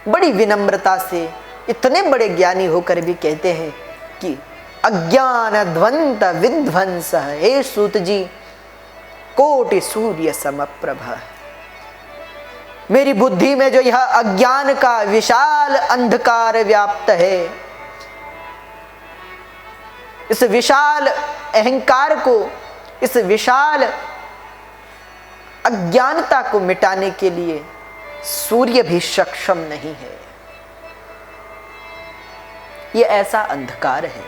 बड़ी विनम्रता से, इतने बड़े ज्ञानी होकर भी कहते हैं कि अज्ञान ध्वंत विध्वंस, हे सूत जी कोटि सूर्य समप्रभ। मेरी बुद्धि में जो यह अज्ञान का विशाल अंधकार व्याप्त है, इस विशाल अहंकार को, इस विशाल अज्ञानता को मिटाने के लिए सूर्य भी सक्षम नहीं है। ये ऐसा अंधकार है।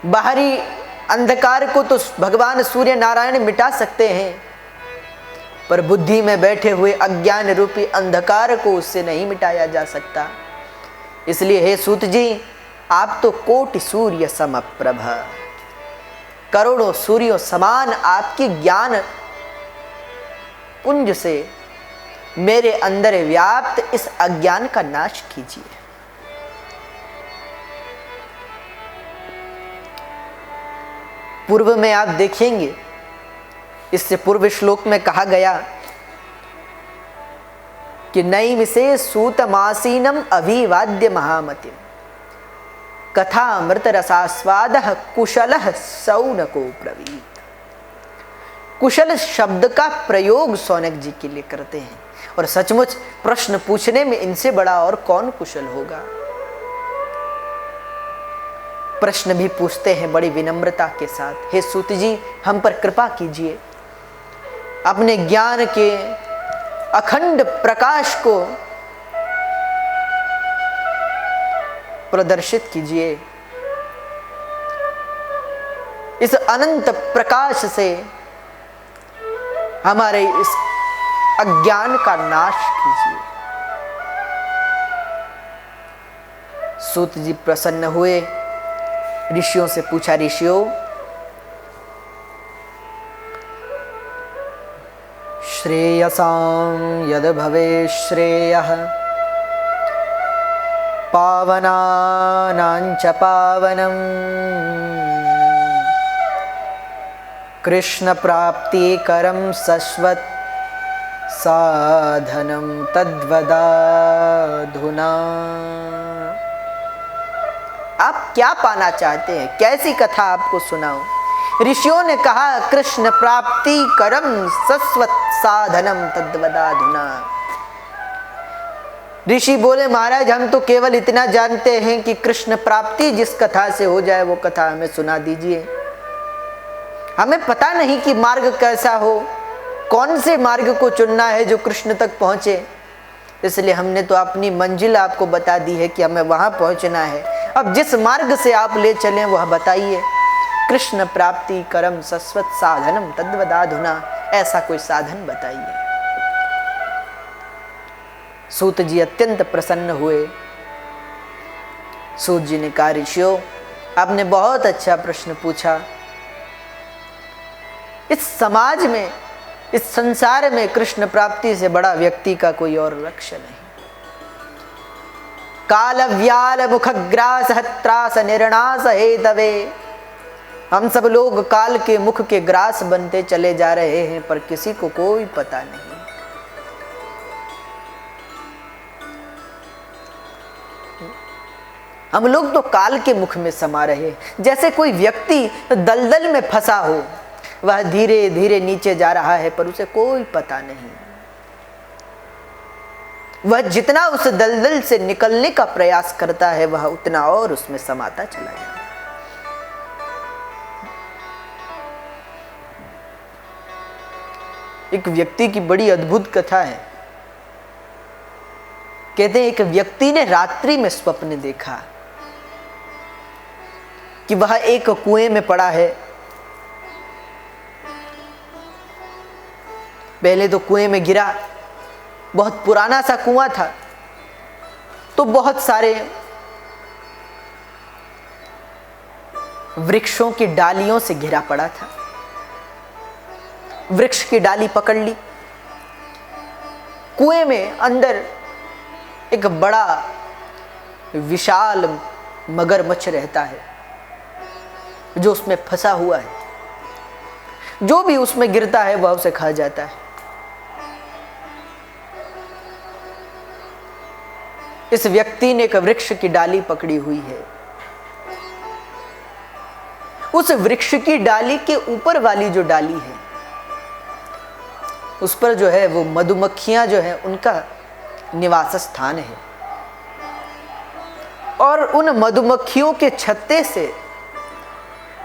बाहरी अंधकार को तो भगवान सूर्य नारायण मिटा सकते हैं, पर बुद्धि में बैठे हुए अज्ञान रूपी अंधकार को उससे नहीं मिटाया जा सकता। इसलिए हे सूत जी, आप तो कोटि सूर्य समप्रभ, करोड़ों सूर्यों समान आपकी ज्ञान पुंज से मेरे अंदर व्याप्त इस अज्ञान का नाश कीजिए। पूर्व में आप देखेंगे, इससे पूर्व श्लोक में कहा गया कि नैमिषे सूतमासीनम अभिवाद्य महामतिम कथामृत रसास्वादः कुशलः सौनको ब्रवीत। कुशल शब्द का प्रयोग सौनक जी के लिए करते हैं, और सचमुच प्रश्न पूछने में इनसे बड़ा और कौन कुशल होगा। प्रश्न भी पूछते हैं बड़ी विनम्रता के साथ, हे सूत जी हम पर कृपा कीजिए, अपने ज्ञान के अखंड प्रकाश को प्रदर्शित कीजिए, इस अनंत प्रकाश से हमारे इस अज्ञान का नाश कीजिए। सूत जी प्रसन्न हुए, ऋषियों से पूछा, ऋषियों श्रेयसां यद भवे श्रेयः पावनानां च पावनम् कृष्ण प्राप्तिकरं शश्वत् साधनं तद्वदाधुना। आप क्या पाना चाहते हैं, कैसी कथा आपको सुनाऊं? ऋषियों ने कहा कृष्ण प्राप्ति करम शश्वत साधनम तद्वदाधुना। ऋषि बोले महाराज हम तो केवल इतना जानते हैं कि कृष्ण प्राप्ति जिस कथा से हो जाए वो कथा हमें सुना दीजिए। हमें पता नहीं कि मार्ग कैसा हो, कौन से मार्ग को चुनना है जो कृष्ण तक पहुंचे। इसलिए हमने तो अपनी मंजिल आपको बता दी है कि हमें वहां पहुंचना है। अब जिस मार्ग से आप ले चलें वह बताइए। कृष्ण प्राप्ति करम शश्वत साधनम तद्वदाधुना, ऐसा कोई साधन बताइए। सूत जी अत्यंत प्रसन्न हुए। सूत जी ने कहा ऋषियों आपने बहुत अच्छा प्रश्न पूछा। इस समाज में, इस संसार में कृष्ण प्राप्ति से बड़ा व्यक्ति का कोई और लक्ष्य नहीं। काल व्याल मुखग्रास त्रास निर्णास हेतवे। हम सब लोग काल के मुख के ग्रास बनते चले जा रहे हैं, पर किसी को कोई पता नहीं। हम लोग तो काल के मुख में समा रहे, जैसे कोई व्यक्ति दलदल में फंसा हो, वह धीरे धीरे नीचे जा रहा है पर उसे कोई पता नहीं। वह जितना उस दलदल से निकलने का प्रयास करता है वह उतना और उसमें समाता चला जाता है। एक व्यक्ति की बड़ी अद्भुत कथा है। कहते हैं एक व्यक्ति ने रात्रि में स्वप्न देखा कि वह एक कुएं में पड़ा है। पहले तो कुएं में गिरा, बहुत पुराना सा कुआं था, तो बहुत सारे वृक्षों की डालियों से घिरा पड़ा था। वृक्ष की डाली पकड़ ली। कुएं में अंदर एक बड़ा विशाल मगरमच्छ रहता है जो उसमें फंसा हुआ है। जो भी उसमें गिरता है वह उसे खा जाता है। इस व्यक्ति ने एक वृक्ष की डाली पकड़ी हुई है। उस वृक्ष की डाली के ऊपर वाली जो डाली है उस पर जो है वो मधुमक्खियां जो है उनका निवास स्थान है, और उन मधुमक्खियों के छत्ते से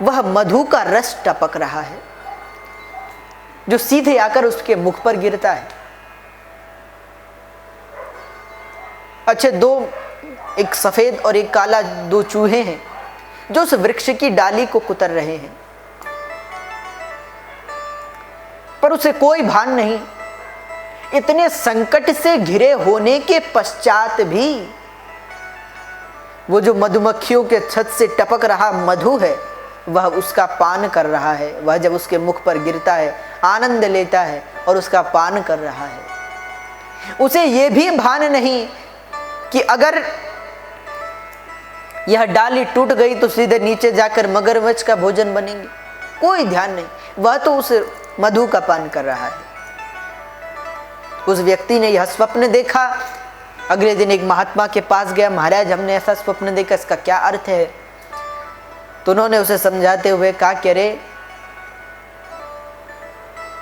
वह मधु का रस टपक रहा है जो सीधे आकर उसके मुख पर गिरता है। अच्छे दो, एक सफेद और एक काला, दो चूहे हैं जो उस वृक्ष की डाली को कुतर रहे हैं, पर उसे कोई भान नहीं। इतने संकट से घिरे होने के पश्चात भी वो जो मधुमक्खियों के छत से टपक रहा मधु है वह उसका पान कर रहा है। वह जब उसके मुख पर गिरता है आनंद लेता है और उसका पान कर रहा है। उसे यह भी भान नहीं कि अगर यह डाली टूट गई तो सीधे नीचे जाकर मगरमच्छ का भोजन बनेंगे, कोई ध्यान नहीं। वह तो उस मधु का पान कर रहा है। उस व्यक्ति ने यह स्वप्न देखा। अगले दिन एक महात्मा के पास गया, महाराज हमने ऐसा स्वप्न देखा, इसका क्या अर्थ है? तो उन्होंने उसे समझाते हुए कहा कि अरे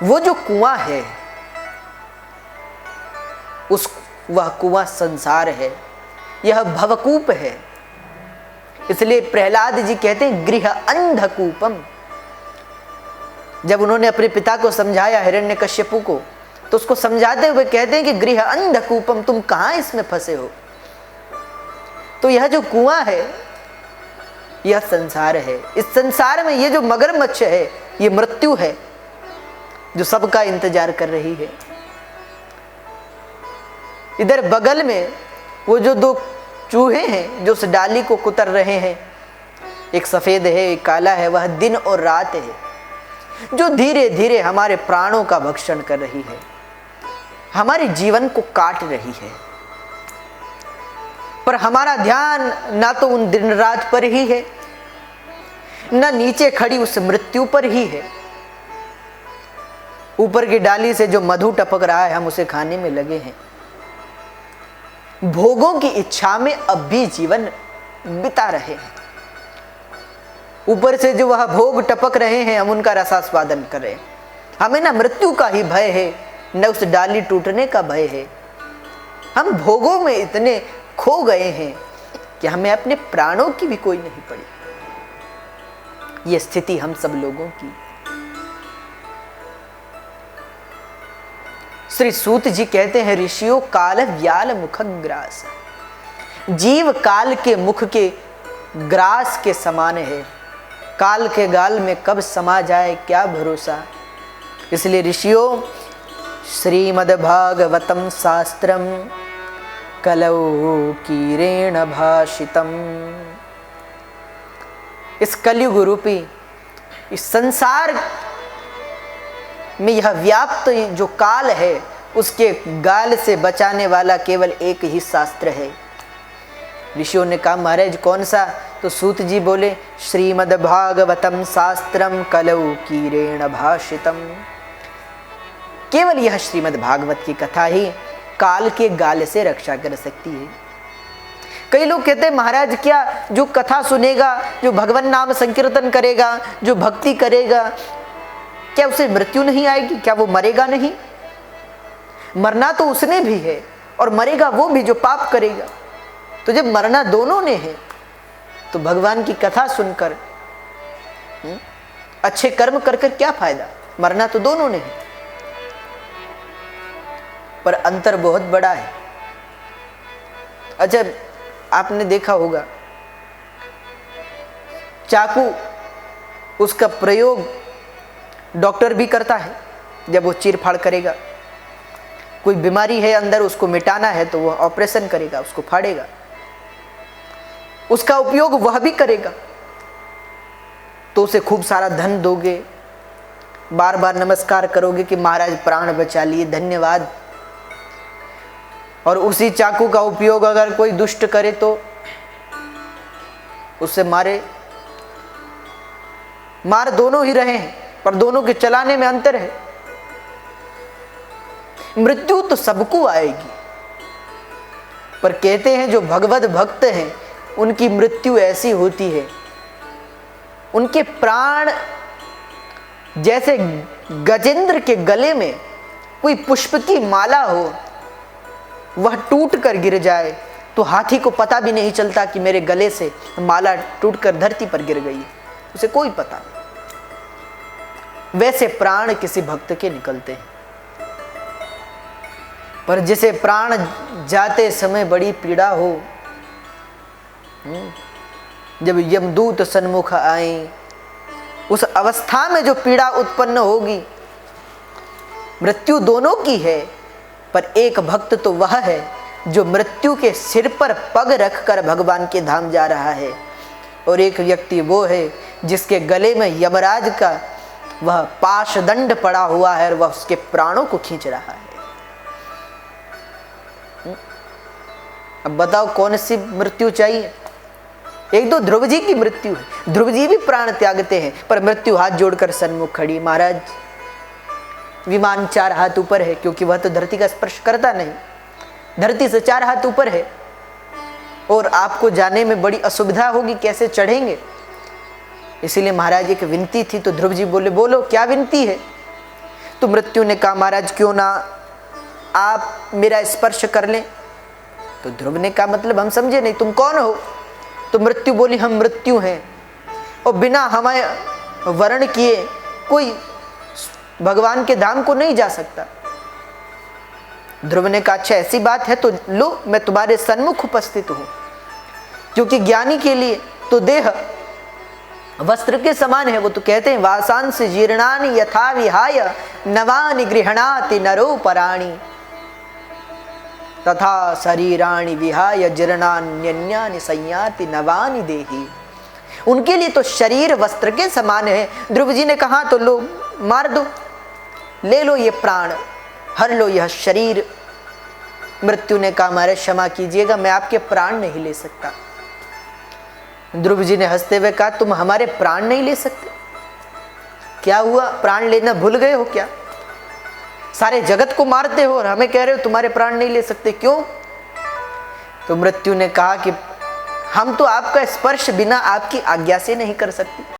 वो जो कुआं है वह कुआं संसार है, यह भवकूप है। इसलिए प्रहलाद जी कहते हैं गृह अंधकूपम। जब उन्होंने अपने पिता को समझाया हिरण्यकश्यपु को, तो उसको समझाते हुए कहते हैं कि गृह अंधकूपम, तुम कहां इसमें फंसे हो? तो यह जो कुआं है यह संसार है। इस संसार में ये जो मगरमच्छ है ये मृत्यु है जो सबका इंतजार कर रही है। इधर बगल में वो जो दो चूहे हैं जो उस डाली को कुतर रहे हैं, एक सफेद है एक काला है, वह दिन और रात है जो धीरे धीरे हमारे प्राणों का भक्षण कर रही है, हमारे जीवन को काट रही है। पर हमारा ध्यान ना तो उन दिन रात पर ही है, ना नीचे खड़ी उस मृत्यु पर ही है। ऊपर की डाली से जो मधु टपक रहा है हम उसे खाने में लगे हैं। भोगों की इच्छा में अब भी जीवन बिता रहे हैं। ऊपर से जो वह भोग टपक रहे हैं हम उनका रसास्वादन कर रहे हैं। हमें ना मृत्यु का ही भय है न उस डाली टूटने का भय है। हम भोगों में इतने खो गए हैं कि हमें अपने प्राणों की भी कोई नहीं पड़ी। ये स्थिति हम सब लोगों की। श्री सूत जी कहते हैं ऋषियों काल व्याल मुख ग्रास, जीव काल के मुख के ग्रास के समान है। काल के गाल में कब समा जाए क्या भरोसा। इसलिए ऋषियों श्रीमद्भागवतम शास्त्रम कलौ कीरेण भाषितम, इस कलयुग रूपी इस संसार में यह व्याप्त जो काल है उसके गाल से बचाने वाला केवल एक ही शास्त्र है। ऋषियों ने कहा महाराज कौन सा? तो सूत जी बोले श्रीमद्भागवतम शास्त्रम कलौ कीरेण भाषितम, केवल यह श्रीमद् भागवत की कथा ही काल के गाल से रक्षा कर सकती है। कई लोग कहते हैं महाराज क्या जो कथा सुनेगा, जो भगवान नाम संकीर्तन करेगा, जो भक्ति करेगा, क्या उसे मृत्यु नहीं आएगी? क्या वो मरेगा नहीं? मरना तो उसने भी है और मरेगा वो भी जो पाप करेगा। तो जब मरना दोनों ने है तो भगवान की कथा सुनकर अच्छे कर्म कर कर क्या फायदा? मरना तो दोनों ने है। पर अंतर बहुत बड़ा है। अच्छा आपने देखा होगा चाकू, उसका प्रयोग डॉक्टर भी करता है। जब वो चीरफाड़ करेगा, कोई बीमारी है अंदर उसको मिटाना है तो वह ऑपरेशन करेगा, उसको फाड़ेगा, उसका उपयोग वह भी करेगा। तो उसे खूब सारा धन दोगे, बार बार नमस्कार करोगे कि महाराज प्राण बचा लिए, धन्यवाद। और उसी चाकू का उपयोग अगर कोई दुष्ट करे तो उससे मार दोनों ही रहे हैं, पर दोनों के चलाने में अंतर है। मृत्यु तो सबको आएगी, पर कहते हैं जो भगवत भक्त हैं उनकी मृत्यु ऐसी होती है, उनके प्राण जैसे गजेंद्र के गले में कोई पुष्प की माला हो, वह टूट कर गिर जाए तो हाथी को पता भी नहीं चलता कि मेरे गले से माला टूटकर धरती पर गिर गई, उसे कोई पता नहीं। वैसे प्राण किसी भक्त के निकलते हैं। पर जिसे प्राण जाते समय बड़ी पीड़ा हो, जब यमदूत सन्मुख आए, उस अवस्था में जो पीड़ा उत्पन्न होगी, मृत्यु दोनों की है, पर एक भक्त तो वह है जो मृत्यु के सिर पर पग रखकर भगवान के धाम जा रहा है, और एक व्यक्ति वो है जिसके गले में यमराज का वह पाशदंड पड़ा हुआ है और वह उसके प्राणों को खींच रहा है। अब बताओ कौन सी मृत्यु चाहिए? एक तो ध्रुव जी की मृत्यु है, ध्रुव जी भी प्राण त्यागते हैं, पर मृत्यु हाथ जोड़कर सन्मुख खड़ी, महाराज विमान 4 हाथ ऊपर है, क्योंकि वह तो धरती का स्पर्श करता नहीं, धरती से 4 हाथ ऊपर है, और आपको जाने में बड़ी असुविधा होगी, कैसे चढ़ेंगे? इसीलिए महाराज एक विनती थी, तो ध्रुव जी बोले, बोलो क्या विनती है? तो मृत्यु ने कहा, महाराज क्यों ना आप मेरा स्पर्श कर लें। तो ध्रुव ने कहा, मतलब हम समझे नहीं, तुम कौन हो? तो मृत्यु बोली, हम मृत्यु हैं, और बिना हमें वर्ण किए कोई भगवान के धाम को नहीं जा सकता। ध्रुव ने कहा, अच्छा ऐसी बात है तो लो, मैं तुम्हारे सन्मुख उपस्थित हूं, क्योंकि ज्ञानी के लिए तो देह वस्त्र के समान है। वो तो कहते हैं, वासांस जीर्णानि यथा विहाय नवानि गृह्णाति नरो पराणि, तथा शरीराणि विहाय जीर्णान्यन्यानि संयाति नवानि देहि। उनके लिए तो शरीर वस्त्र के समान है। ध्रुव जी ने कहा, तो लो, मार दो, ले लो ये प्राण, हर लो यह शरीर। मृत्यु ने कहा, मारे क्षमा कीजिएगा, मैं आपके प्राण नहीं ले सकता। ध्रुव जी ने हंसते हुए कहा, तुम हमारे प्राण नहीं ले सकते? क्या हुआ, प्राण लेना भूल गए हो क्या? सारे जगत को मारते हो और हमें कह रहे हो तुम्हारे प्राण नहीं ले सकते, क्यों? तो मृत्यु ने कहा कि हम तो आपका स्पर्श बिना आपकी आज्ञा से नहीं कर सकते।